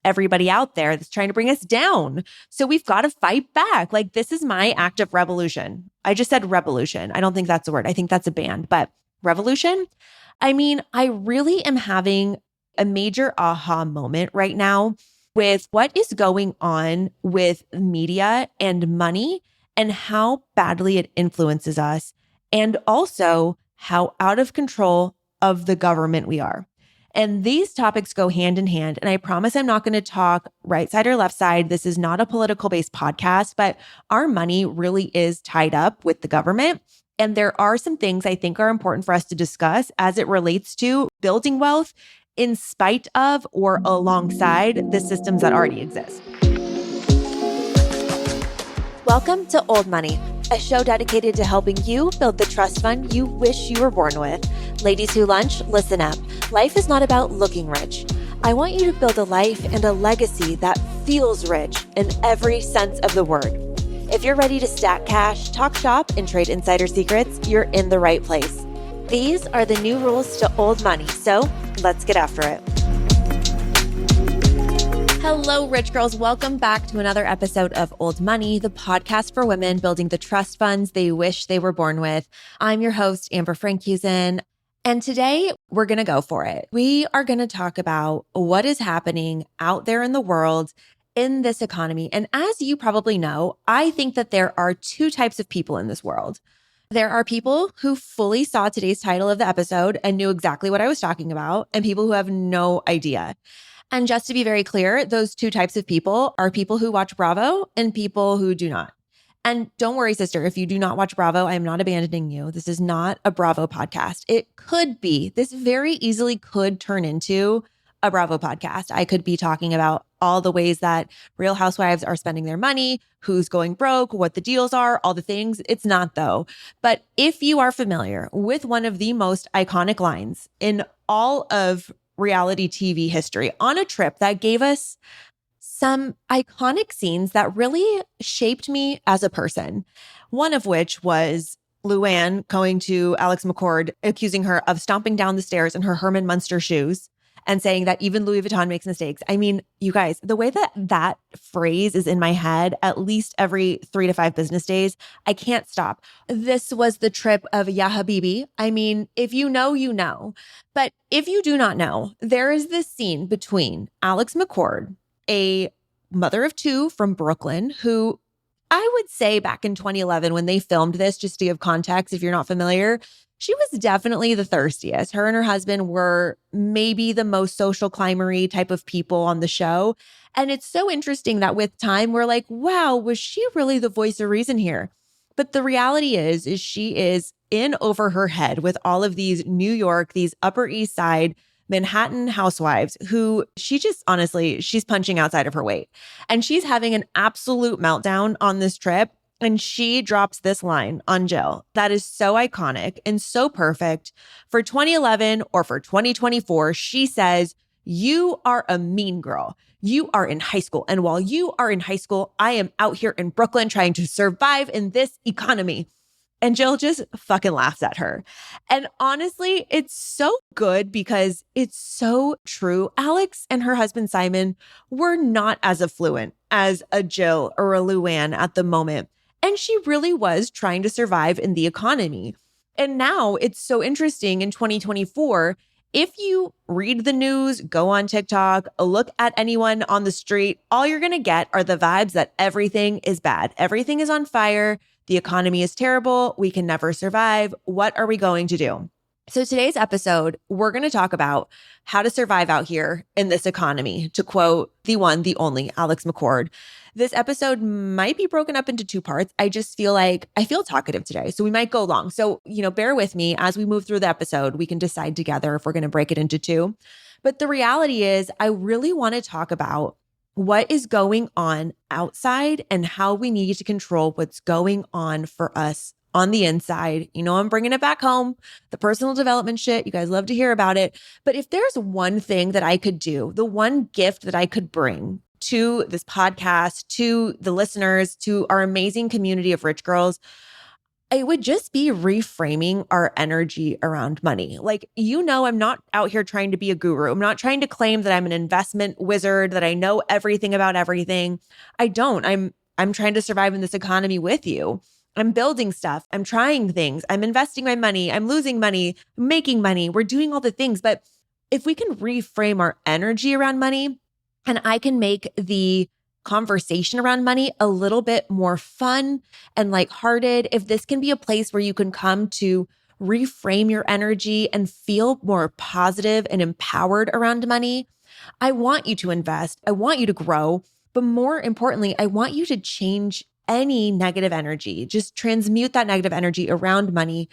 everybody out there that's trying to bring us down. So we've got to fight back. Like, this is my act of revolution. I just said revolution. I don't think that's a word. I think that's a band, but revolution. I mean, I really am having a major aha moment right now with what is going on with media and money and how badly it influences us, and also how out of control of the government we are. And these topics go hand in hand. And I promise I'm not going to talk right side or left side. This is not a political based podcast, but our money really is tied up with the government. And there are some things I think are important for us to discuss as it relates to building wealth in spite of or alongside the systems that already exist. Welcome to Old Money, a show dedicated to helping you build the trust fund you wish you were born with. Ladies who lunch, listen up. Life is not about looking rich. I want you to build a life and a legacy that feels rich in every sense of the word. If you're ready to stack cash, talk shop, and trade insider secrets, you're in the right place. These are the new rules to old money, so let's get after it. Hello, rich girls. Welcome back to another episode of Old Money, the podcast for women building the trust funds they wish they were born with. I'm your host, Amber Frankhusen, and today we're going to go for it. We are going to talk about what is happening out there in the world in this economy. And as you probably know, I think that there are two types of people in this world. There are people who fully saw today's title of the episode and knew exactly what I was talking about, and people who have no idea. And just to be very clear, those two types of people are people who watch Bravo and people who do not. And don't worry, sister, if you do not watch Bravo, I am not abandoning you. This is not a Bravo podcast. It could be. This very easily could turn into a Bravo podcast. I could be talking about all the ways that Real Housewives are spending their money, who's going broke, what the deals are, all the things. It's not though. But if you are familiar with one of the most iconic lines in all of reality TV history, on a trip that gave us some iconic scenes that really shaped me as a person, one of which was Luann going to Alex McCord, accusing her of stomping down the stairs in her Herman Munster shoes and saying that even Louis Vuitton makes mistakes. I mean, you guys, the way that that phrase is in my head, at least every 3 to 5 business days, I can't stop. This was the trip of Ya Habibi. I mean, if you know, you know. But if you do not know, there is this scene between Alex McCord, a mother of 2 from Brooklyn, who I would say back in 2011 when they filmed this, just to give context, if you're not familiar, she was definitely the thirstiest. Her and her husband were maybe the most social climbery type of people on the show. And it's so interesting that with time, we're like, wow, was she really the voice of reason here? But the reality is she is in over her head with all of these New York, these Upper East Side, Manhattan housewives who she just, honestly, she's punching outside of her weight. And she's having an absolute meltdown on this trip. And she drops this line on Jill that is so iconic and so perfect for 2011 or for 2024. She says, "You are a mean girl. You are in high school. And while you are in high school, I am out here in Brooklyn trying to survive in this economy." And Jill just fucking laughs at her. And honestly, it's so good because it's so true. Alex and her husband, Simon, were not as affluent as a Jill or a Luann at the moment. And she really was trying to survive in the economy. And now it's so interesting in 2024, if you read the news, go on TikTok, look at anyone on the street, all you're going to get are the vibes that everything is bad. Everything is on fire. The economy is terrible. We can never survive. What are we going to do? So today's episode, we're going to talk about how to survive out here in this economy, to quote the one, the only Alex McCord. This episode might be broken up into 2 parts. I just feel like I feel talkative today, so we might go long. So, bear with me as we move through the episode. We can decide together if we're going to break it into 2. But the reality is, I really want to talk about what is going on outside and how we need to control what's going on for us on the inside. I'm bringing it back home, the personal development shit. You guys love to hear about it. But if there's one thing that I could do, the one gift that I could bring to this podcast, to the listeners, to our amazing community of rich girls, it would just be reframing our energy around money. Like, I'm not out here trying to be a guru. I'm not trying to claim that I'm an investment wizard, that I know everything about everything. I don't. I'm trying to survive in this economy with you. I'm building stuff. I'm trying things. I'm investing my money. I'm losing money, making money. We're doing all the things. But if we can reframe our energy around money, and I can make the conversation around money a little bit more fun and lighthearted, if this can be a place where you can come to reframe your energy and feel more positive and empowered around money, I want you to invest. I want you to grow. But more importantly, I want you to change any negative energy. Just transmute that negative energy around money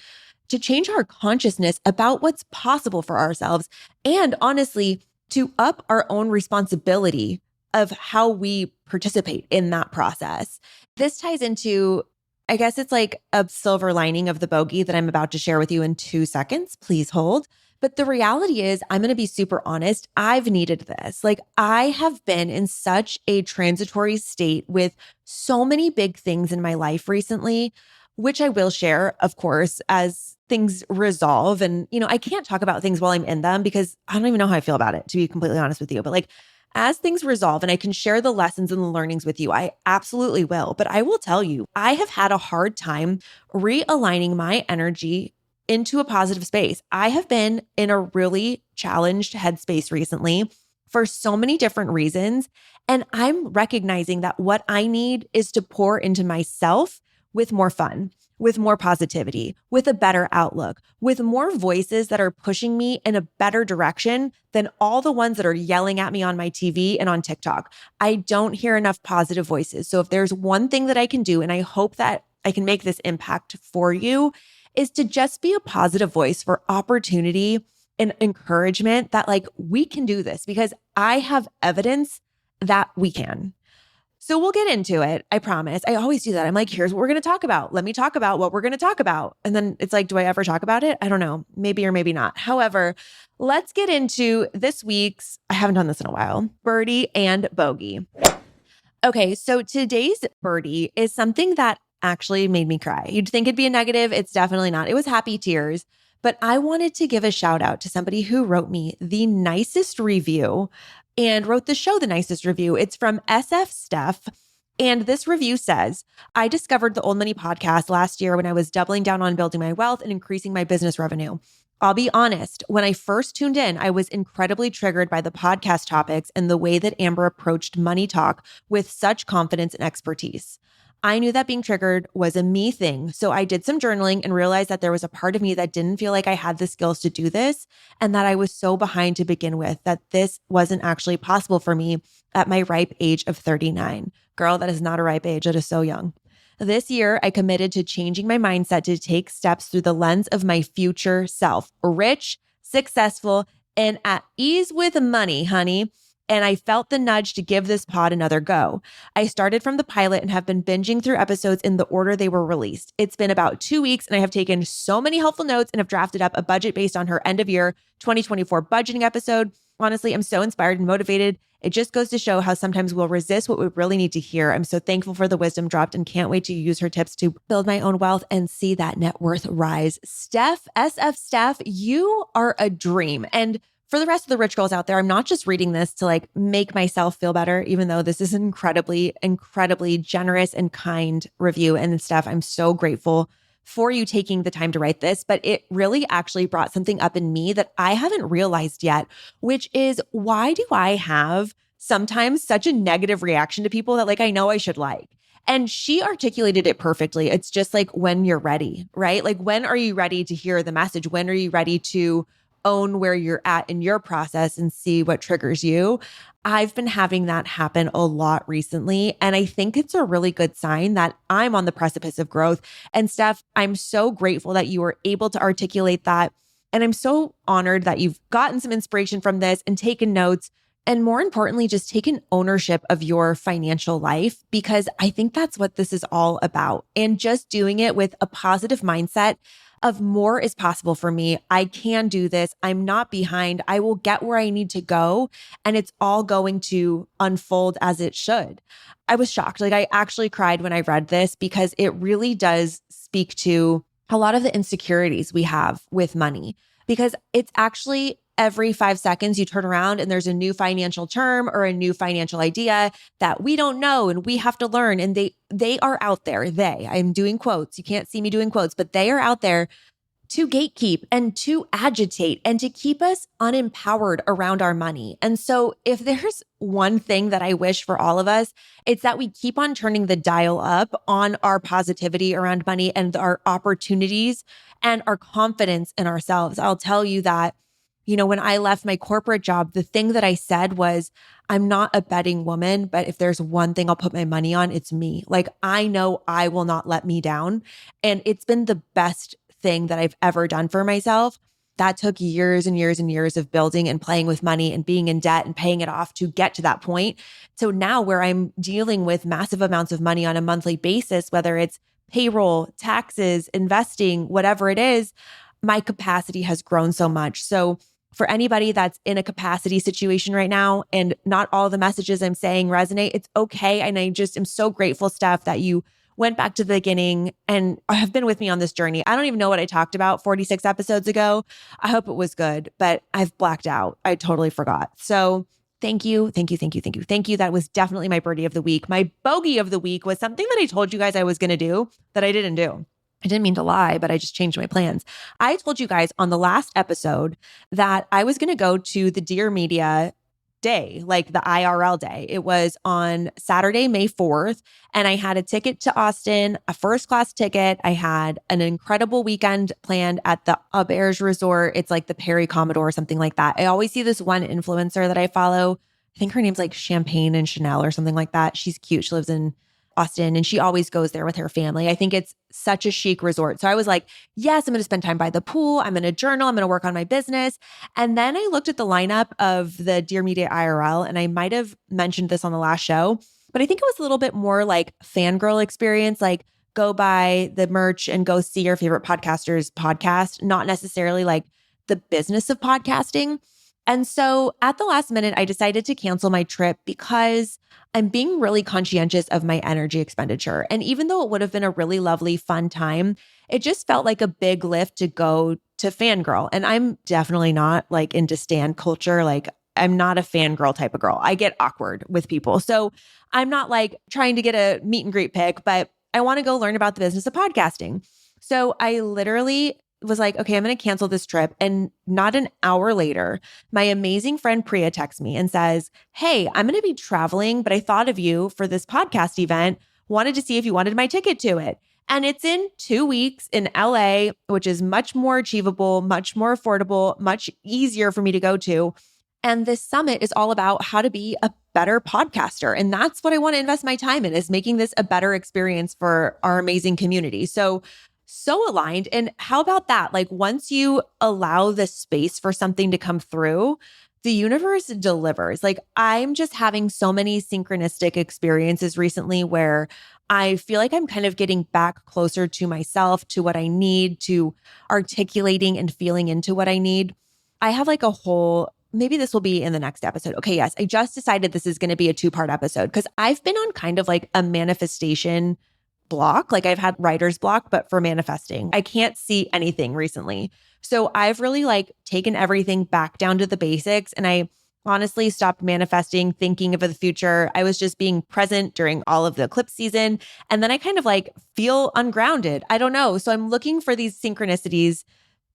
to change our consciousness about what's possible for ourselves. And honestly, to up our own responsibility of how we participate in that process. This ties into, I guess it's like a silver lining of the bogey that I'm about to share with you in 2 seconds. Please hold. But the reality is, I'm going to be super honest. I've needed this. Like, I have been in such a transitory state with so many big things in my life recently, which I will share, of course, as things resolve. And, I can't talk about things while I'm in them because I don't even know how I feel about it, to be completely honest with you. But as things resolve and I can share the lessons and the learnings with you, I absolutely will. But I will tell you, I have had a hard time realigning my energy into a positive space. I have been in a really challenged headspace recently for so many different reasons. And I'm recognizing that what I need is to pour into myself with more fun, with more positivity, with a better outlook, with more voices that are pushing me in a better direction than all the ones that are yelling at me on my TV and on TikTok. I don't hear enough positive voices. So if there's one thing that I can do, and I hope that I can make this impact for you, is to just be a positive voice for opportunity and encouragement that we can do this, because I have evidence that we can. So we'll get into it. I promise. I always do that. I'm like, here's what we're going to talk about. Let me talk about what we're going to talk about. And then it's like, do I ever talk about it? I don't know. Maybe or maybe not. However, let's get into this week's, I haven't done this in a while, Birdie and Bogey. Okay. So today's Birdie is something that actually made me cry. You'd think it'd be a negative. It's definitely not. It was happy tears. But I wanted to give a shout out to somebody who wrote me the nicest review and wrote the show the nicest review. It's from SF Steph. And this review says, I discovered the Old Money podcast last year when I was doubling down on building my wealth and increasing my business revenue. I'll be honest, when I first tuned in, I was incredibly triggered by the podcast topics and the way that Amber approached money talk with such confidence and expertise. I knew that being triggered was a me thing. So I did some journaling and realized that there was a part of me that didn't feel like I had the skills to do this, and that I was so behind to begin with, that this wasn't actually possible for me at my ripe age of 39. Girl, that is not a ripe age. That is so young. This year, I committed to changing my mindset to take steps through the lens of my future self, rich, successful, and at ease with money, honey. And I felt the nudge to give this pod another go. I started from the pilot and have been binging through episodes in the order they were released. It's been about 2 weeks and I have taken so many helpful notes and have drafted up a budget based on her end of year 2024 budgeting episode. Honestly, I'm so inspired and motivated. It just goes to show how sometimes we'll resist what we really need to hear. I'm so thankful for the wisdom dropped and can't wait to use her tips to build my own wealth and see that net worth rise. Steph, SF Steph, you are a dream. And for the rest of the rich girls out there, I'm not just reading this to make myself feel better, even though this is an incredibly, incredibly generous and kind review. And Steph, I'm so grateful for you taking the time to write this, but it really actually brought something up in me that I haven't realized yet, which is, why do I have sometimes such a negative reaction to people that I know I should like? And she articulated it perfectly. It's just when you're ready, right? When are you ready to hear the message? When are you ready to own where you're at in your process and see what triggers you? I've been having that happen a lot recently. And I think it's a really good sign that I'm on the precipice of growth. And Steph, I'm so grateful that you were able to articulate that. And I'm so honored that you've gotten some inspiration from this and taken notes. And more importantly, just taken ownership of your financial life, because I think that's what this is all about. And just doing it with a positive mindset of more is possible for me. I can do this. I'm not behind. I will get where I need to go. And it's all going to unfold as it should. I was shocked. I actually cried when I read this, because it really does speak speak to a lot of the insecurities we have with money, because it's actually every 5 seconds you turn around and there's a new financial term or a new financial idea that we don't know and we have to learn. And they are out there. I'm doing quotes. You can't see me doing quotes, but they are out there to gatekeep and to agitate and to keep us unempowered around our money. And so if there's one thing that I wish for all of us, it's that we keep on turning the dial up on our positivity around money and our opportunities and our confidence in ourselves. I'll tell you that, when I left my corporate job, the thing that I said was, I'm not a betting woman, but if there's one thing I'll put my money on, it's me. Like, I know I will not let me down. And it's been the best thing that I've ever done for myself. That took years and years and years of building and playing with money and being in debt and paying it off to get to that point. So now where I'm dealing with massive amounts of money on a monthly basis, whether it's payroll, taxes, investing, whatever it is, my capacity has grown so much. So for anybody that's in a capacity situation right now and not all the messages I'm saying resonate, it's okay. And I just am so grateful, Steph, that you went back to the beginning and have been with me on this journey. I don't even know what I talked about 46 episodes ago. I hope it was good, but I've blacked out. I totally forgot. So thank you. That was definitely my birdie of the week. My bogey of the week was something that I told you guys I was going to do that I didn't do. I didn't mean to lie, but I just changed my plans. I told you guys on the last episode that I was going to go to the Dear Media day, like the IRL day. It was on Saturday, May 4th. And I had a ticket to Austin, a first class ticket. I had an incredible weekend planned at the Auberge Resort. It's like the Perry Commodore or something like that. I always see this one influencer that I follow. I think her name's like Champagne and Chanel or something like that. She's cute. She lives in Austin and she always goes there with her family. I think it's such a chic resort. So I was like, yes, I'm going to spend time by the pool. I'm going to journal. I'm going to work on my business. And then I looked at the lineup of the Dear Media IRL, and I might have mentioned this on the last show, but I think it was a little bit more like fangirl experience, like go buy the merch and go see your favorite podcaster's podcast, not necessarily like the business of podcasting. And so at the last minute, I decided to cancel my trip because I'm being really conscientious of my energy expenditure. And even though it would have been a really lovely, fun time, it just felt like a big lift to go to fangirl. And I'm definitely not like into stan culture. Like I'm not a fangirl type of girl. I get awkward with people. So I'm not like trying to get a meet and greet pic, but I want to go learn about the business of podcasting. So I literally was like, okay, I'm going to cancel this trip. And not an hour later, my amazing friend Priya texts me and says, hey, I'm going to be traveling, but I thought of you for this podcast event. Wanted to see if you wanted my ticket to it. And it's in 2 weeks in LA, which is much more achievable, much more affordable, much easier for me to go to. And this summit is all about how to be a better podcaster. And that's what I want to invest my time in, is making this a better experience for our amazing community. So aligned. And how about that? Like once you allow the space for something to come through, the universe delivers. Like I'm just having so many synchronistic experiences recently where I feel like I'm kind of getting back closer to myself, to what I need, to articulating and feeling into what I need. I have like a whole, maybe this will be in the next episode. Okay, yes, I just decided this is going to be a 2-part episode because I've been on kind of like a manifestation block. Like I've had writer's block, but for manifesting. I can't see anything recently. So I've really like taken everything back down to the basics. And I honestly stopped manifesting, thinking of the future. I was just being present during all of the eclipse season. And then I kind of like feel ungrounded. I don't know. So I'm looking for these synchronicities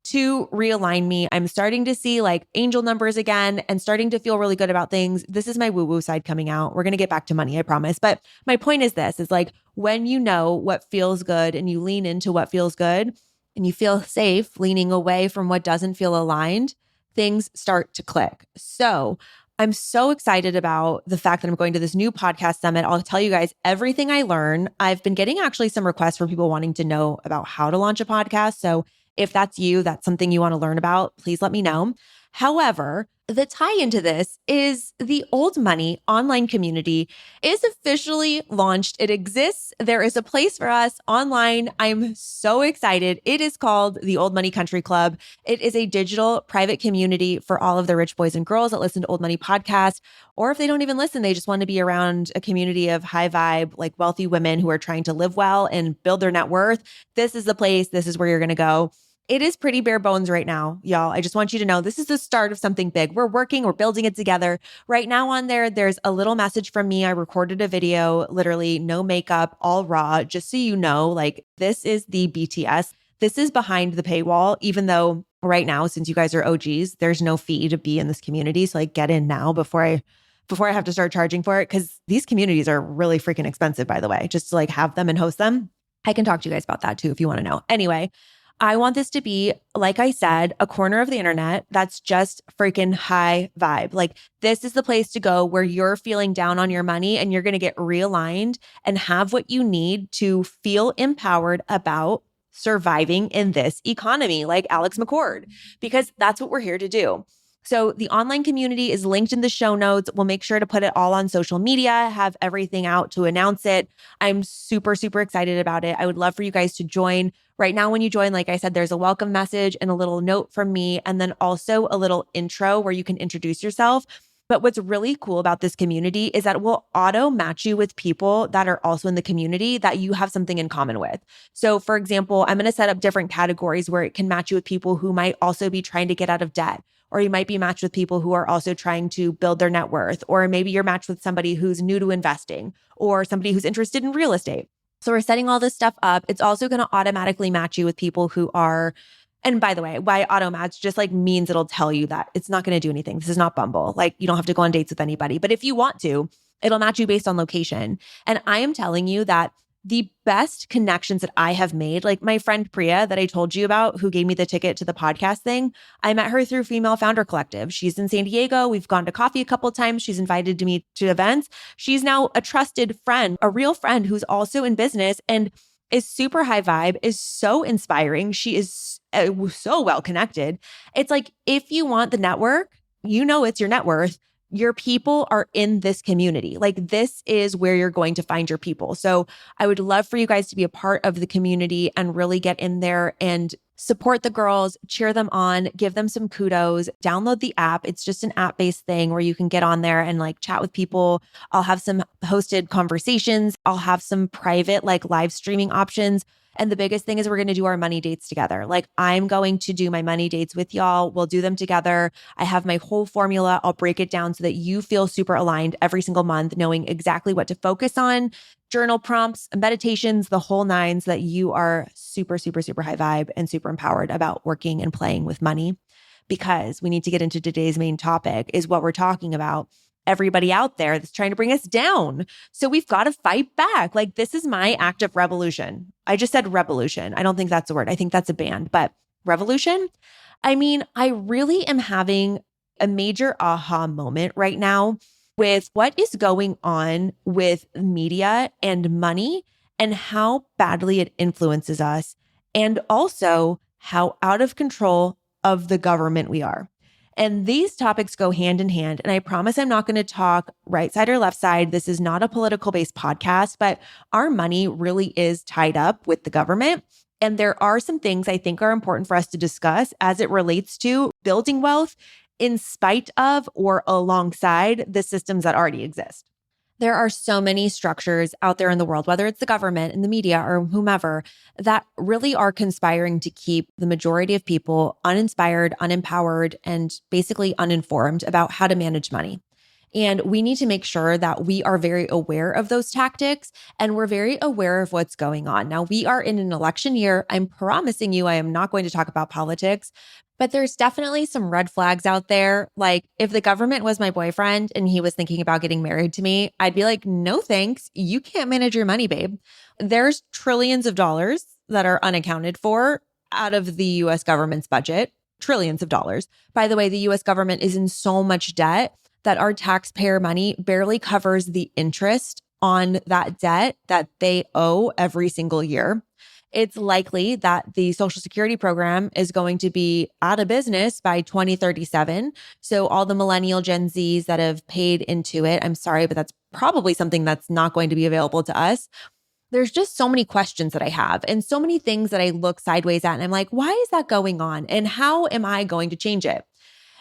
to realign me. I'm starting to see like angel numbers again and starting to feel really good about things. This is my woo-woo side coming out. We're going to get back to money, I promise. But my point is this, is like when you know what feels good and you lean into what feels good and you feel safe leaning away from what doesn't feel aligned, things start to click. So I'm so excited about the fact that I'm going to this new podcast summit. I'll tell you guys everything I learn. I've been getting actually some requests for people wanting to know about how to launch a podcast. So if that's you, that's something you want to learn about, please let me know. However, the tie into this is the Old Money online community is officially launched. It exists. There is a place for us online. I'm so excited. It is called the Old Money Country Club. It is a digital private community for all of the rich boys and girls that listen to Old Money podcast, or if they don't even listen, they just want to be around a community of high vibe, like wealthy women who are trying to live well and build their net worth. This is the place. This is where you're going to go. It is pretty bare bones right now, y'all. I just want you to know this is the start of something big. We're building it together. Right now on there, there's a little message from me. I recorded a video, literally no makeup, all raw, just so you know, like this is the BTS. This is behind the paywall, even though right now, since you guys are OGs, there's no fee to be in this community. So like get in now before I have to start charging for it. Cause these communities are really freaking expensive, by the way, just to like have them and host them. I can talk to you guys about that too, if you want to know. Anyway, I want this to be, like I said, a corner of the internet that's just freaking high vibe. Like this is the place to go where you're feeling down on your money and you're going to get realigned and have what you need to feel empowered about surviving in this economy, like Alex McCord, because that's what we're here to do. So the online community is linked in the show notes. We'll make sure to put it all on social media, have everything out to announce it. I'm super, super excited about it. I would love for you guys to join. Right now, when you join, like I said, there's a welcome message and a little note from me, and then also a little intro where you can introduce yourself. But what's really cool about this community is that it will auto match you with people that are also in the community that you have something in common with. So for example, I'm going to set up different categories where it can match you with people who might also be trying to get out of debt, or you might be matched with people who are also trying to build their net worth, or maybe you're matched with somebody who's new to investing or somebody who's interested in real estate. So we're setting all this stuff up. It's also going to automatically match you with people who are, and by the way, why auto match just like means it'll tell you that it's not going to do anything. This is not Bumble. Like you don't have to go on dates with anybody, but if you want to, it'll match you based on location. And I am telling you that the best connections that I have made, like my friend Priya that I told you about, who gave me the ticket to the podcast thing, I met her through Female Founder Collective. She's in San Diego. We've gone to coffee a couple of times. She's invited me to events. She's now a trusted friend, a real friend who's also in business and is super high vibe, is so inspiring. She is so well connected. It's like, if you want the network, you know it's your net worth. Your people are in this community. Like this is where you're going to find your people. So I would love for you guys to be a part of the community and really get in there and support the girls, cheer them on, give them some kudos, download the app. It's just an app-based thing where you can get on there and like chat with people. I'll have some hosted conversations. I'll have some private like live streaming options. And the biggest thing is we're going to do our money dates together. Like I'm going to do my money dates with y'all. We'll do them together. I have my whole formula. I'll break it down so that you feel super aligned every single month, knowing exactly what to focus on, journal prompts, meditations, the whole nine, so that you are super, super, super high vibe and super empowered about working and playing with money. Because we need to get into today's main topic is what we're talking about. Everybody out there that's trying to bring us down. So we've got to fight back. Like this is my act of revolution. I just said revolution. I don't think that's a word. I think that's a band, but revolution. I mean, I really am having a major aha moment right now with what is going on with media and money and how badly it influences us, and also how out of control of the government we are. And these topics go hand in hand. And I promise I'm not going to talk right side or left side. This is not a political based podcast, but our money really is tied up with the government. And there are some things I think are important for us to discuss as it relates to building wealth in spite of or alongside the systems that already exist. There are so many structures out there in the world, whether it's the government and the media or whomever, that really are conspiring to keep the majority of people uninspired, unempowered, and basically uninformed about how to manage money. And we need to make sure that we are very aware of those tactics and we're very aware of what's going on. Now, we are in an election year. I'm promising you I am not going to talk about politics, but there's definitely some red flags out there. Like if the government was my boyfriend and he was thinking about getting married to me, I'd be like, no thanks. You can't manage your money, babe. There's trillions of dollars that are unaccounted for out of the US government's budget, trillions of dollars. By the way, the US government is in so much debt that our taxpayer money barely covers the interest on that debt that they owe every single year. It's likely that the Social Security program is going to be out of business by 2037. So all the millennial Gen Zs that have paid into it, I'm sorry, but that's probably something that's not going to be available to us. There's just so many questions that I have and so many things that I look sideways at. And I'm like, why is that going on? And how am I going to change it?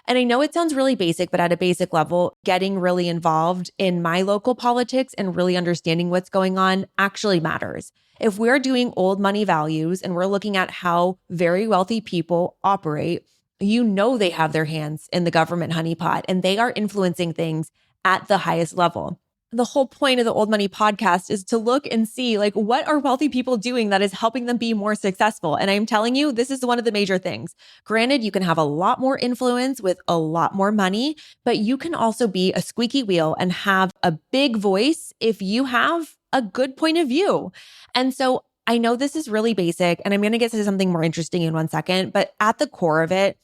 And I know it sounds really basic, but at a basic level, getting really involved in my local politics and really understanding what's going on actually matters. If we're doing old money values and we're looking at how very wealthy people operate, you know they have their hands in the government honeypot and they are influencing things at the highest level. The whole point of the Old Money podcast is to look and see like what are wealthy people doing that is helping them be more successful. And I'm telling you, this is one of the major things. Granted, you can have a lot more influence with a lot more money, but you can also be a squeaky wheel and have a big voice if you have a good point of view. And so I know this is really basic, and I'm going to get to something more interesting in 1 second, but at the core of it,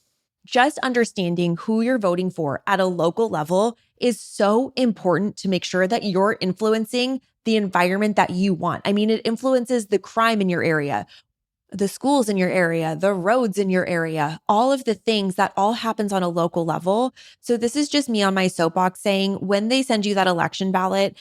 just understanding who you're voting for at a local level is so important to make sure that you're influencing the environment that you want. I mean, it influences the crime in your area, the schools in your area, the roads in your area, all of the things that all happens on a local level. So this is just me on my soapbox saying, when they send you that election ballot,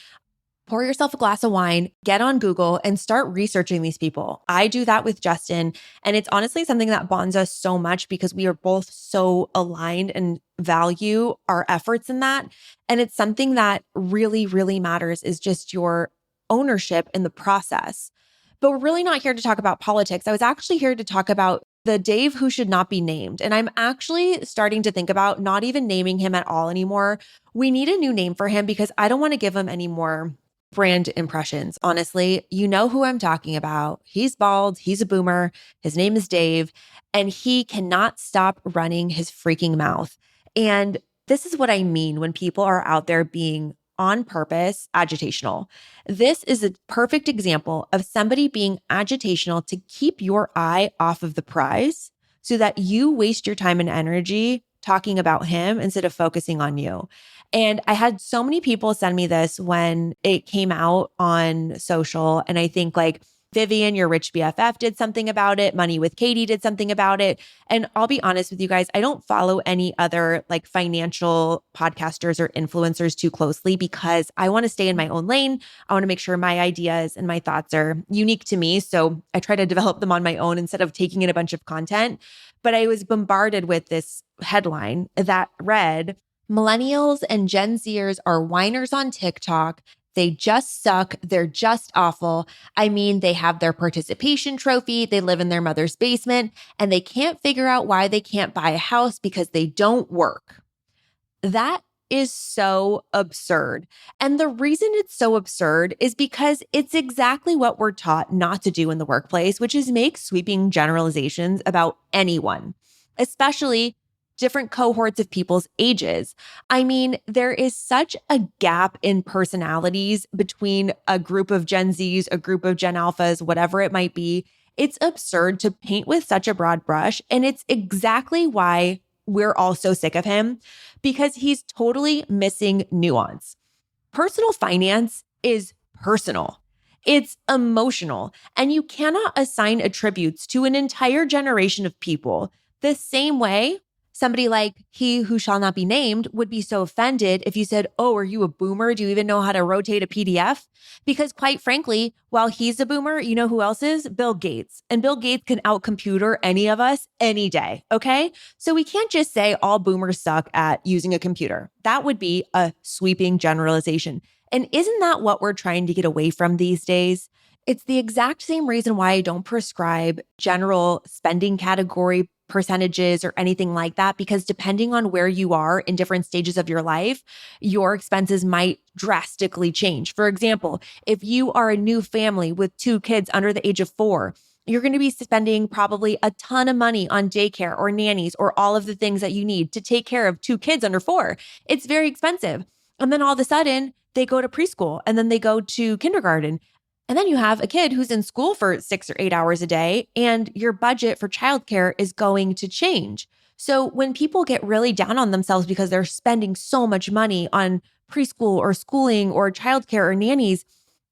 pour yourself a glass of wine, get on Google and start researching these people. I do that with Justin. And it's honestly something that bonds us so much because we are both so aligned and value our efforts in that. And it's something that really, really matters is just your ownership in the process. But we're really not here to talk about politics. I was actually here to talk about the Dave who should not be named. And I'm actually starting to think about not even naming him at all anymore. We need a new name for him because I don't want to give him any more brand impressions. Honestly, you know who I'm talking about. He's bald. He's a boomer. His name is Dave, and he cannot stop running his freaking mouth. And this is what I mean when people are out there being on purpose agitational. This is a perfect example of somebody being agitational to keep your eye off of the prize so that you waste your time and energy talking about him instead of focusing on you. And I had so many people send me this when it came out on social. And I think like Vivian, your rich BFF, did something about it. Money with Katie did something about it. And I'll be honest with you guys, I don't follow any other like financial podcasters or influencers too closely because I want to stay in my own lane. I want to make sure my ideas and my thoughts are unique to me. So I try to develop them on my own instead of taking in a bunch of content. But I was bombarded with this headline that read, "Millennials and Gen Zers are whiners on TikTok. They just suck. They're just awful. I mean, they have their participation trophy. They live in their mother's basement, and they can't figure out why they can't buy a house because they don't work." That is so absurd. And the reason it's so absurd is because it's exactly what we're taught not to do in the workplace, which is make sweeping generalizations about anyone, especially different cohorts of people's ages. I mean, there is such a gap in personalities between a group of Gen Zs, a group of Gen Alphas, whatever it might be. It's absurd to paint with such a broad brush. And it's exactly why we're all so sick of him, because he's totally missing nuance. Personal finance is personal. It's emotional, and you cannot assign attributes to an entire generation of people the same way somebody like he who shall not be named would be so offended if you said, "Oh, are you a boomer? Do you even know how to rotate a PDF?" Because quite frankly, while he's a boomer, you know who else is? Bill Gates. And Bill Gates can out-computer any of us any day, okay? So we can't just say all boomers suck at using a computer. That would be a sweeping generalization. And isn't that what we're trying to get away from these days? It's the exact same reason why I don't prescribe general spending category percentages or anything like that, because depending on where you are in different stages of your life, your expenses might drastically change. For example, if you are a new family with 2 kids under the age of 4, you're going to be spending probably a ton of money on daycare or nannies or all of the things that you need to take care of 2 kids under 4. It's very expensive. And then all of a sudden, they go to preschool and then they go to kindergarten. And then you have a kid who's in school for 6 or 8 hours a day, and your budget for childcare is going to change. So when people get really down on themselves because they're spending so much money on preschool or schooling or childcare or nannies,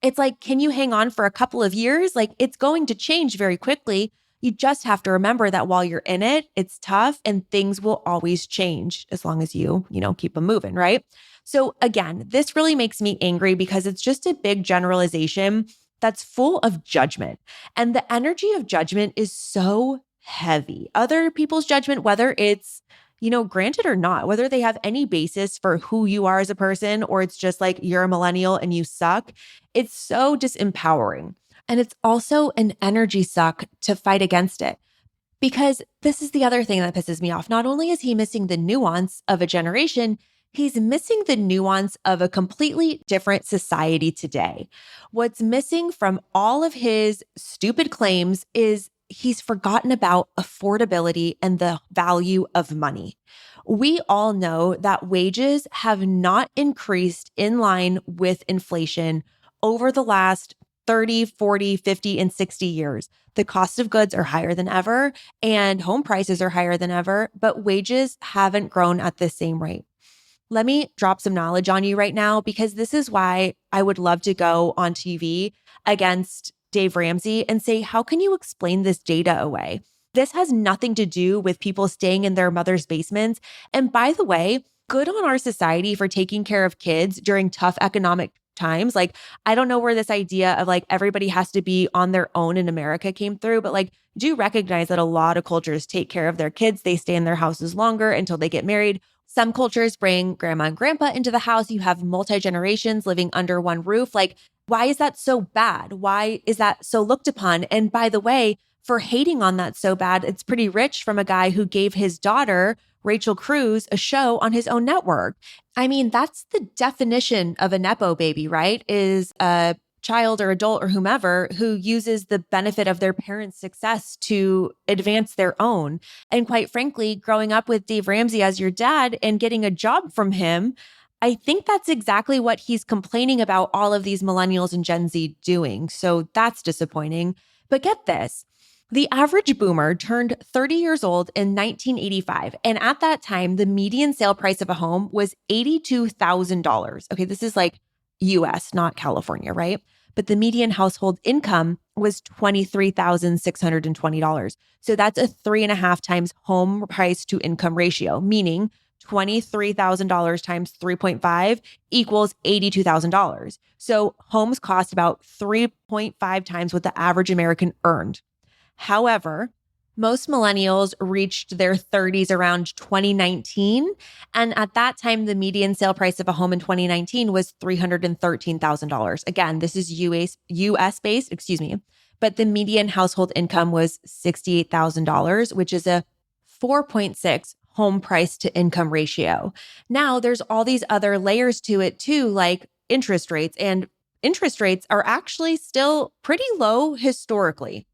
It's like, can you hang on for a couple of years? Like, it's going to change very quickly. You just have to remember that while you're in it, it's tough and things will always change as long as you keep them moving, right? So again, this really makes me angry because it's just a big generalization that's full of judgment. And the energy of judgment is so heavy. Other people's judgment, whether it's granted or not, whether they have any basis for who you are as a person, or it's just like you're a millennial and you suck, it's so disempowering. And it's also an energy suck to fight against it. Because this is the other thing that pisses me off. Not only is he missing the nuance of a generation, he's missing the nuance of a completely different society today. What's missing from all of his stupid claims is he's forgotten about affordability and the value of money. We all know that wages have not increased in line with inflation over the last 30, 40, 50, and 60 years. The cost of goods are higher than ever and home prices are higher than ever, but wages haven't grown at the same rate. Let me drop some knowledge on you right now, because this is why I would love to go on TV against Dave Ramsey and say, how can you explain this data away? This has nothing to do with people staying in their mother's basements. And by the way, good on our society for taking care of kids during tough economic times. Like, I don't know where this idea of like everybody has to be on their own in America came through, but like, do recognize that a lot of cultures take care of their kids. They stay in their houses longer until they get married. Some cultures bring grandma and grandpa into the house. You have multi-generations living under one roof. Like, why is that so bad? Why is that so looked upon? And by the way, for hating on that so bad, it's pretty rich from a guy who gave his daughter, Rachel Cruz, a show on his own network. I mean, that's the definition of a Nepo baby, right? Is a child or adult or whomever who uses the benefit of their parents' success to advance their own. And quite frankly, growing up with Dave Ramsey as your dad and getting a job from him, I think that's exactly what he's complaining about all of these millennials and Gen Z doing. So that's disappointing. But get this. The average boomer turned 30 years old in 1985. And at that time, the median sale price of a home was $82,000. Okay, this is like US, not California, right? But the median household income was $23,620. So that's a 3.5 times home price to income ratio, meaning $23,000 times 3.5 equals $82,000. So homes cost about 3.5 times what the average American earned. However, most millennials reached their 30s around 2019. And at that time, the median sale price of a home in 2019 was $313,000. Again, this is US based, but the median household income was $68,000, which is a 4.6 home price to income ratio. Now, there's all these other layers to it too, like interest rates. And interest rates are actually still pretty low historically.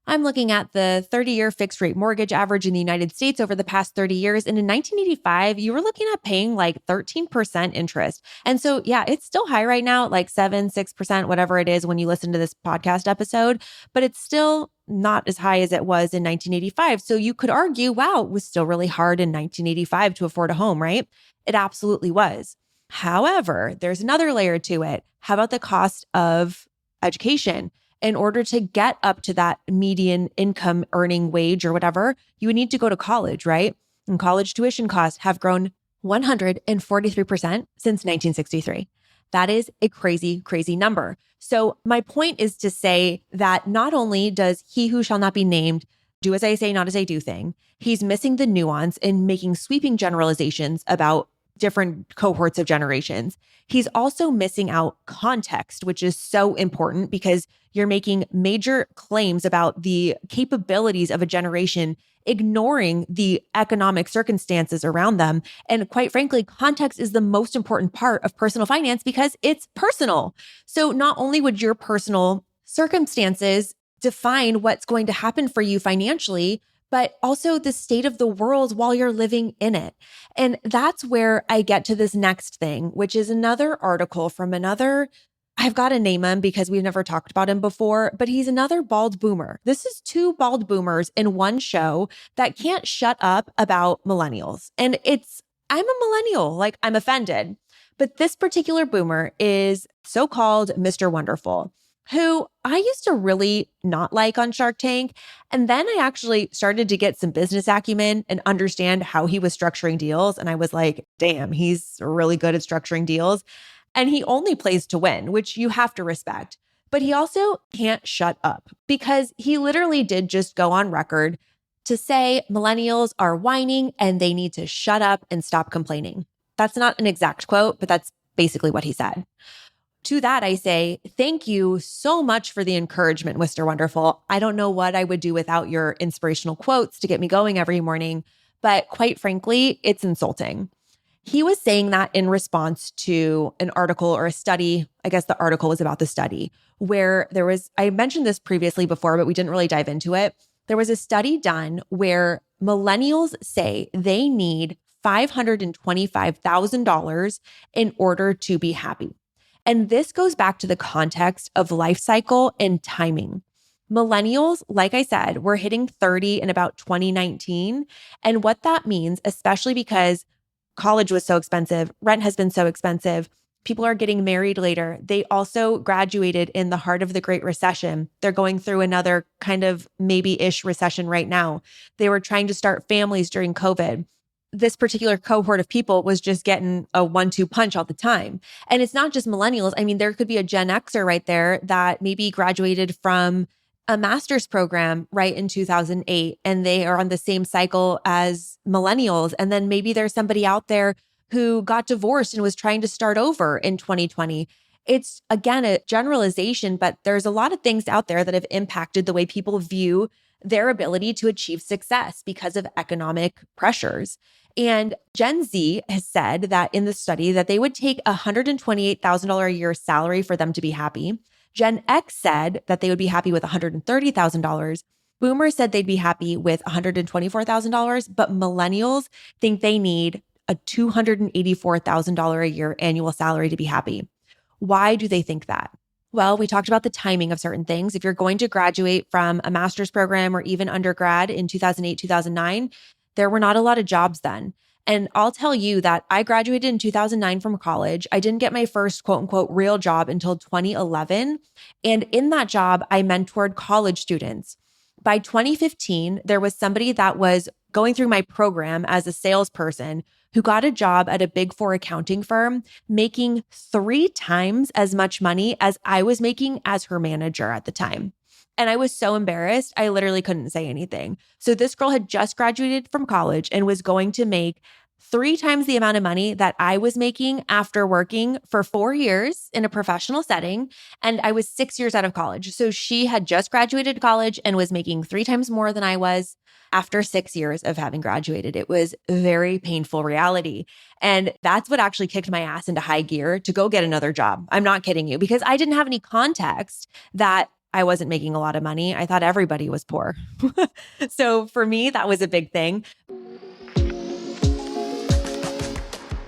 I'm looking at the 30-year fixed rate mortgage average in the United States over the past 30 years. And in 1985, you were looking at paying like 13% interest. And so, yeah, it's still high right now, like 6%, whatever it is when you listen to this podcast episode, but it's still not as high as it was in 1985. So you could argue, wow, it was still really hard in 1985 to afford a home, right? It absolutely was. However, there's another layer to it. How about the cost of education? In order to get up to that median income earning wage or whatever, you would need to go to college, right? And college tuition costs have grown 143% since 1963. That is a crazy, crazy number. So my point is to say that not only does he who shall not be named do as I say, not as I do thing, he's missing the nuance in making sweeping generalizations about different cohorts of generations. He's also missing out context, which is so important because you're making major claims about the capabilities of a generation, ignoring the economic circumstances around them. And quite frankly, context is the most important part of personal finance because it's personal. So not only would your personal circumstances define what's going to happen for you financially, but also the state of the world while you're living in it. And that's where I get to this next thing, which is another article from another, I've got to name him because we've never talked about him before, but he's another bald boomer. This is two bald boomers in one show that can't shut up about millennials. And I'm a millennial, like I'm offended. But this particular boomer is so-called Mr. Wonderful, who I used to really not like on Shark Tank. And then I actually started to get some business acumen and understand how he was structuring deals. And I was like, damn, he's really good at structuring deals. And he only plays to win, which you have to respect. But he also can't shut up because he literally did just go on record to say millennials are whining and they need to shut up and stop complaining. That's not an exact quote, but that's basically what he said. To that, I say, thank you so much for the encouragement, Mr. Wonderful. I don't know what I would do without your inspirational quotes to get me going every morning, but quite frankly, it's insulting. He was saying that in response to an article or a study. I guess the article was about the study where I mentioned this previously before, but we didn't really dive into it. There was a study done where millennials say they need $525,000 in order to be happy. And this goes back to the context of life cycle and timing. Millennials, like I said, were hitting 30 in about 2019. And what that means, especially because college was so expensive, rent has been so expensive, people are getting married later. They also graduated in the heart of the Great Recession. They're going through another kind of maybe-ish recession right now. They were trying to start families during COVID. This particular cohort of people was just getting a 1-2 punch all the time. And it's not just millennials. I mean, there could be a Gen Xer right there that maybe graduated from a master's program right in 2008, and they are on the same cycle as millennials. And then maybe there's somebody out there who got divorced and was trying to start over in 2020. It's, again, a generalization, but there's a lot of things out there that have impacted the way people view their ability to achieve success because of economic pressures. And Gen Z has said that in the study that they would take $128,000 a year salary for them to be happy. Gen X said that they would be happy with $130,000. Boomers said they'd be happy with $124,000, but millennials think they need a $284,000 a year annual salary to be happy. Why do they think that? Well, we talked about the timing of certain things. If you're going to graduate from a master's program or even undergrad in 2008, 2009, there were not a lot of jobs then. And I'll tell you that I graduated in 2009 from college. I didn't get my first quote unquote real job until 2011. And in that job, I mentored college students. By 2015, there was somebody that was going through my program as a salesperson who got a job at a Big Four accounting firm, making 3 times as much money as I was making as her manager at the time. And I was so embarrassed, I literally couldn't say anything. So this girl had just graduated from college and was going to make 3 times the amount of money that I was making after working for 4 years in a professional setting. And I was 6 years out of college. So she had just graduated college and was making 3 times more than I was after 6 years of having graduated. It was a very painful reality. And that's what actually kicked my ass into high gear to go get another job. I'm not kidding you, because I didn't have any context that I wasn't making a lot of money. I thought everybody was poor. So for me, that was a big thing.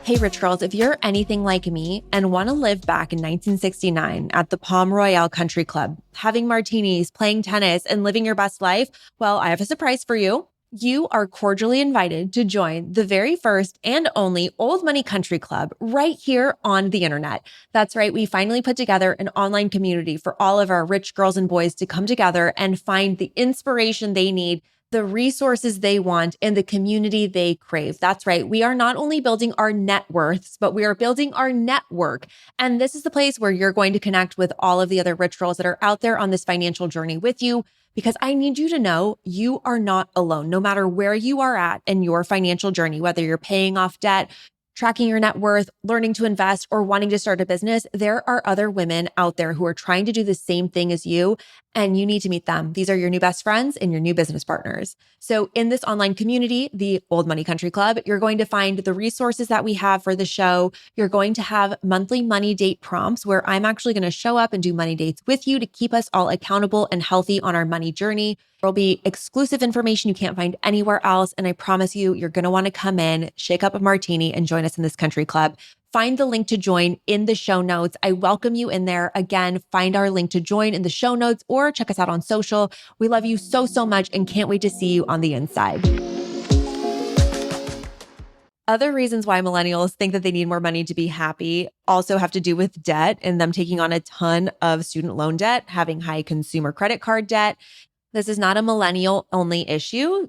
Hey, Rich Girls, if you're anything like me and want to live back in 1969 at the Palm Royale Country Club, having martinis, playing tennis, and living your best life, well, I have a surprise for you. You are cordially invited to join the very first and only Old Money Country Club right here on the internet. That's right. We finally put together an online community for all of our rich girls and boys to come together and find the inspiration they need, the resources they want, and the community they crave. That's right. We are not only building our net worths, but we are building our network. And this is the place where you're going to connect with all of the other rich girls that are out there on this financial journey with you, because I need you to know you are not alone. No matter where you are at in your financial journey, whether you're paying off debt, tracking your net worth, learning to invest, or wanting to start a business, there are other women out there who are trying to do the same thing as you, and you need to meet them. These are your new best friends and your new business partners. So in this online community, the Old Money Country Club, you're going to find the resources that we have for the show. You're going to have monthly money date prompts where I'm actually going to show up and do money dates with you to keep us all accountable and healthy on our money journey. There'll be exclusive information you can't find anywhere else. And I promise you, you're going to want to come in, shake up a martini, and join us in this country club. Find the link to join in the show notes. I welcome you in there. Again, find our link to join in the show notes or check us out on social. We love you so, so much and can't wait to see you on the inside. Other reasons why millennials think that they need more money to be happy also have to do with debt and them taking on a ton of student loan debt, having high consumer credit card debt. This is not a millennial only issue.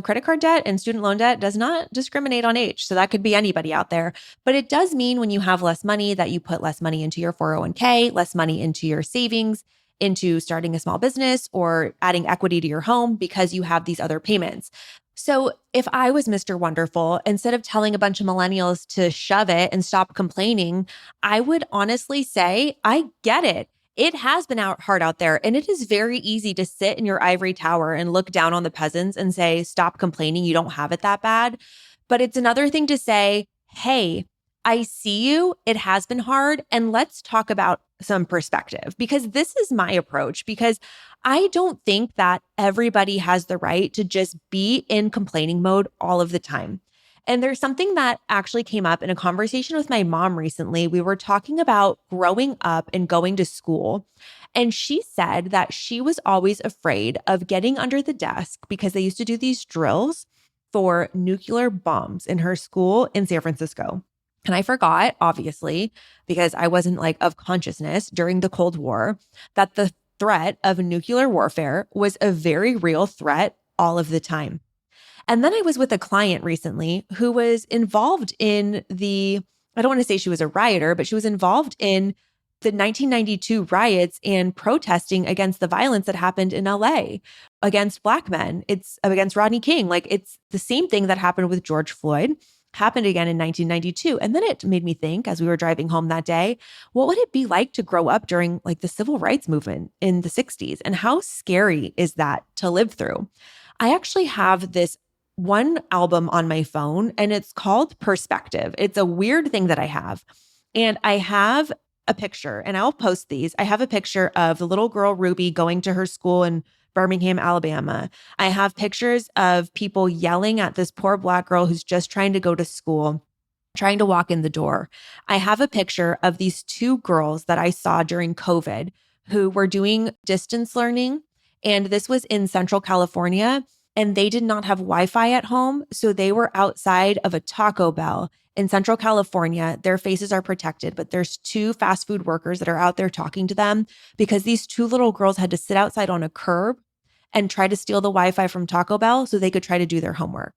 Credit card debt and student loan debt does not discriminate on age. So that could be anybody out there. But it does mean when you have less money that you put less money into your 401k, less money into your savings, into starting a small business or adding equity to your home because you have these other payments. So if I was Mr. Wonderful, instead of telling a bunch of millennials to shove it and stop complaining, I would honestly say, I get it. It has been hard out there, and it is very easy to sit in your ivory tower and look down on the peasants and say, stop complaining. You don't have it that bad. But it's another thing to say, hey, I see you. It has been hard. And let's talk about some perspective, because this is my approach, because I don't think that everybody has the right to just be in complaining mode all of the time. And there's something that actually came up in a conversation with my mom recently. We were talking about growing up and going to school. And she said that she was always afraid of getting under the desk because they used to do these drills for nuclear bombs in her school in San Francisco. And I forgot, obviously, because I wasn't of consciousness during the Cold War, that the threat of nuclear warfare was a very real threat all of the time. And then I was with a client recently who was involved in I don't want to say she was a rioter, but she was involved in the 1992 riots and protesting against the violence that happened in LA against Black men. It's against Rodney King. It's the same thing that happened with George Floyd happened again in 1992. And then it made me think, as we were driving home that day, what would it be like to grow up during the civil rights movement in the 60s? And how scary is that to live through? I actually have this one album on my phone, and it's called Perspective. It's a weird thing that I have. And I have a picture, and I'll post these. I have a picture of the little girl Ruby going to her school in Birmingham, Alabama. I have pictures of people yelling at this poor Black girl who's just trying to go to school, trying to walk in the door. I have a picture of these two girls that I saw during COVID who were doing distance learning. And this was in Central California. And they did not have Wi-Fi at home. So they were outside of a Taco Bell in Central California. Their faces are protected, but there's two fast food workers that are out there talking to them because these two little girls had to sit outside on a curb and try to steal the Wi-Fi from Taco Bell so they could try to do their homework.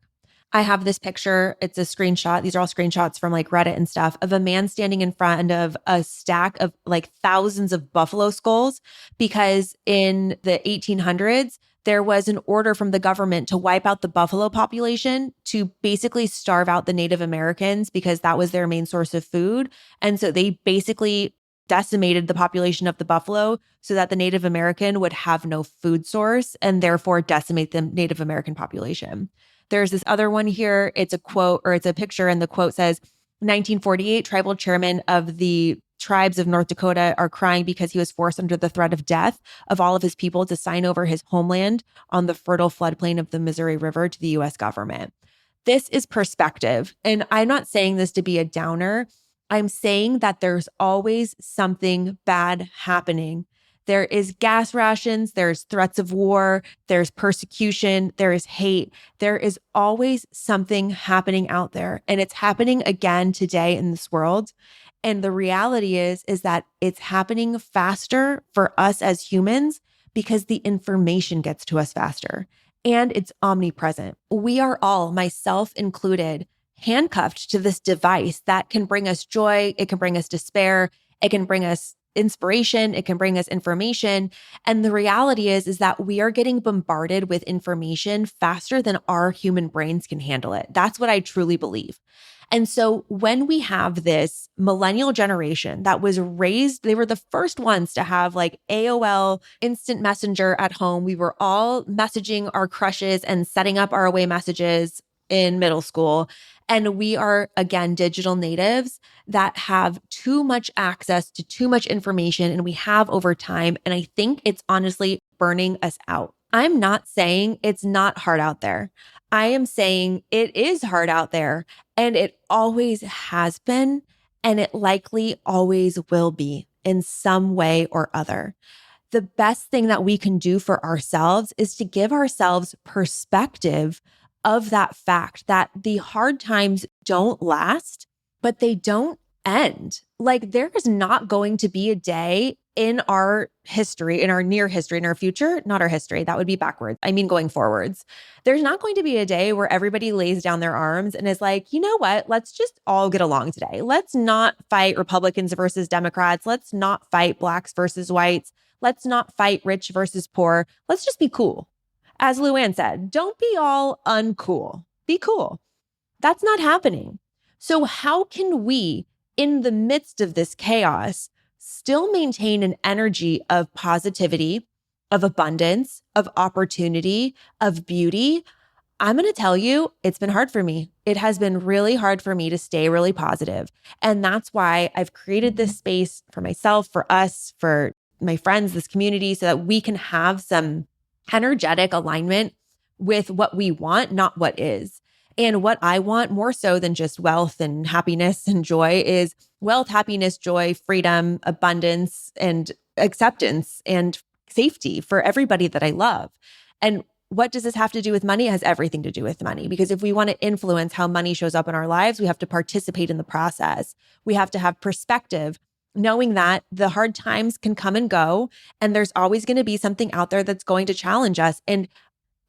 I have this picture. It's a screenshot. These are all screenshots from Reddit and stuff of a man standing in front of a stack of thousands of buffalo skulls because in the 1800s, there was an order from the government to wipe out the buffalo population to basically starve out the Native Americans because that was their main source of food. And so they basically decimated the population of the buffalo so that the Native American would have no food source and therefore decimate the Native American population. There's this other one here. It's a quote, or it's a picture, and the quote says, 1948, tribal chairman of the tribes of North Dakota are crying because he was forced under the threat of death of all of his people to sign over his homeland on the fertile floodplain of the Missouri River to the US government. This is perspective. And I'm not saying this to be a downer. I'm saying that there's always something bad happening. There is gas rations, there's threats of war, there's persecution, there is hate. There is always something happening out there. And it's happening again today in this world. And the reality is that it's happening faster for us as humans because the information gets to us faster and it's omnipresent. We are all, myself included, handcuffed to this device that can bring us joy. It can bring us despair. It can bring us inspiration. It can bring us information. And the reality is that we are getting bombarded with information faster than our human brains can handle it. That's what I truly believe. And so when we have this millennial generation that was raised, they were the first ones to have AOL instant messenger at home. We were all messaging our crushes and setting up our away messages in middle school. And we are, again, digital natives that have too much access to too much information, and we have over time. And I think it's honestly burning us out. I'm not saying it's not hard out there. I am saying it is hard out there, and it always has been, and it likely always will be in some way or other. The best thing that we can do for ourselves is to give ourselves perspective of that fact that the hard times don't last, but they don't end. Like there is not going to be a day in our history, in our near history, in our future, not our history, that would be backwards. I mean, going forwards. There's not going to be a day where everybody lays down their arms and is like, you know what? Let's just all get along today. Let's not fight Republicans versus Democrats. Let's not fight Blacks versus whites. Let's not fight rich versus poor. Let's just be cool. As Luann said, don't be all uncool. Be cool. That's not happening. So how can we, in the midst of this chaos, still maintain an energy of positivity, of abundance, of opportunity, of beauty? I'm going to tell you, it's been hard for me. It has been really hard for me to stay really positive. And that's why I've created this space for myself, for us, for my friends, this community, so that we can have some energetic alignment with what we want, not what is. And what I want more so than just wealth and happiness and joy is wealth, happiness, joy, freedom, abundance, and acceptance and safety for everybody that I love. And what does this have to do with money? It has everything to do with money, because if we want to influence how money shows up in our lives, we have to participate in the process. We have to have perspective, knowing that the hard times can come and go, and there's always going to be something out there that's going to challenge us. And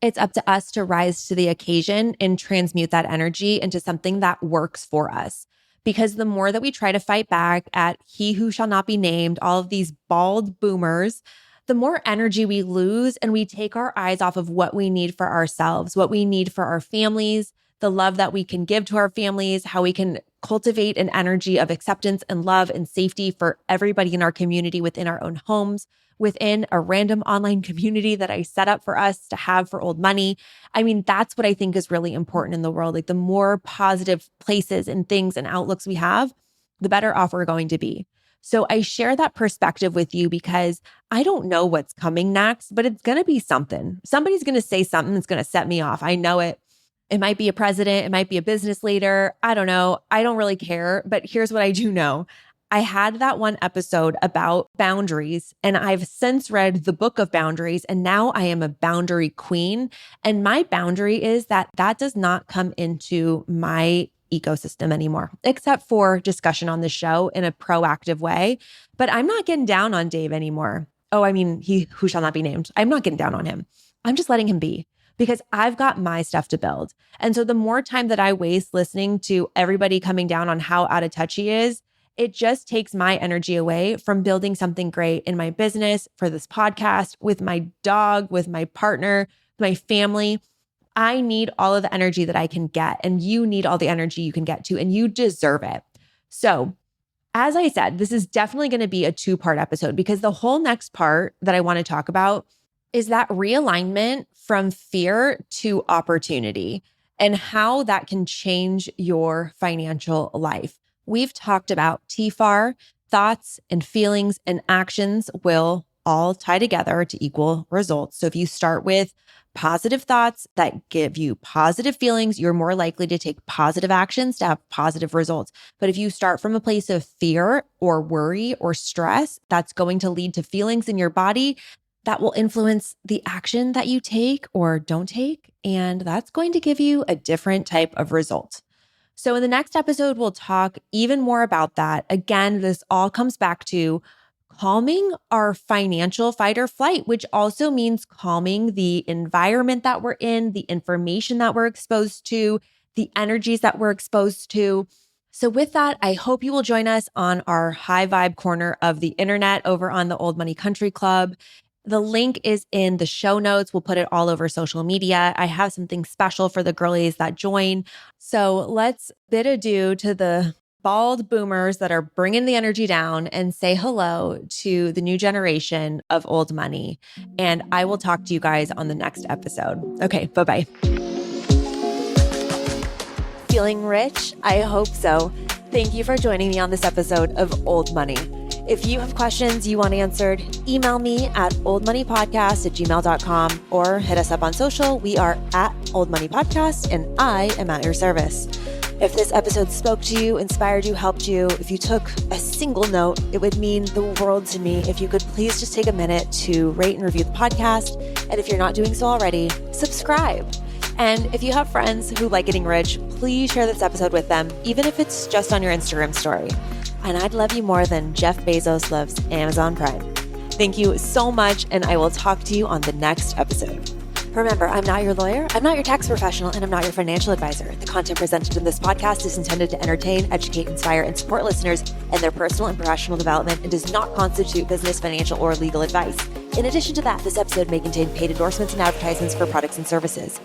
it's up to us to rise to the occasion and transmute that energy into something that works for us. Because the more that we try to fight back at he who shall not be named, all of these bald boomers, the more energy we lose, and we take our eyes off of what we need for ourselves, what we need for our families, the love that we can give to our families, how we can cultivate an energy of acceptance and love and safety for everybody in our community, within our own homes, within a random online community that I set up for us to have for Old Money. I mean, that's what I think is really important in the world. Like the more positive places and things and outlooks we have, the better off we're going to be. So I share that perspective with you because I don't know what's coming next, but it's going to be something. Somebody's going to say something that's going to set me off. I know it. It might be a president. It might be a business leader. I don't know. I don't really care. But here's what I do know. I had that one episode about boundaries, and I've since read the book of boundaries, and now I am a boundary queen. And my boundary is that does not come into my ecosystem anymore, except for discussion on the show in a proactive way. But I'm not getting down on Dave anymore. Oh, I mean, he who shall not be named. I'm not getting down on him. I'm just letting him be, because I've got my stuff to build. And so the more time that I waste listening to everybody coming down on how out of touch he is, it just takes my energy away from building something great in my business, for this podcast, with my dog, with my partner, my family. I need all of the energy that I can get, and you need all the energy you can get to, and you deserve it. So, as I said, this is definitely going to be a 2-part episode, because the whole next part that I want to talk about is that realignment from fear to opportunity and how that can change your financial life. We've talked about TFAR, thoughts and feelings and actions will all tie together to equal results. So if you start with positive thoughts that give you positive feelings, you're more likely to take positive actions to have positive results. But if you start from a place of fear or worry or stress, that's going to lead to feelings in your body that will influence the action that you take or don't take. And that's going to give you a different type of result. So in the next episode, we'll talk even more about that. Again, this all comes back to calming our financial fight or flight, which also means calming the environment that we're in, the information that we're exposed to, the energies that we're exposed to. So with that, I hope you will join us on our high vibe corner of the internet over on the Old Money Country Club. The link is in the show notes. We'll put it all over social media. I have something special for the girlies that join. So let's bid adieu to the bald boomers that are bringing the energy down and say hello to the new generation of Old Money. And I will talk to you guys on the next episode. Okay, bye-bye. Feeling rich? I hope so. Thank you for joining me on this episode of Old Money. If you have questions you want answered, email me at oldmoneypodcast@gmail.com or hit us up on social. We are at Old Money Podcast, and I am at your service. If this episode spoke to you, inspired you, helped you, if you took a single note, it would mean the world to me if you could please just take a minute to rate and review the podcast. And if you're not doing so already, subscribe. And if you have friends who like getting rich, please share this episode with them, even if it's just on your Instagram story. And I'd love you more than Jeff Bezos loves Amazon Prime. Thank you so much, and I will talk to you on the next episode. Remember, I'm not your lawyer, I'm not your tax professional, and I'm not your financial advisor. The content presented in this podcast is intended to entertain, educate, inspire, and support listeners in their personal and professional development and does not constitute business, financial, or legal advice. In addition to that, this episode may contain paid endorsements and advertisements for products and services.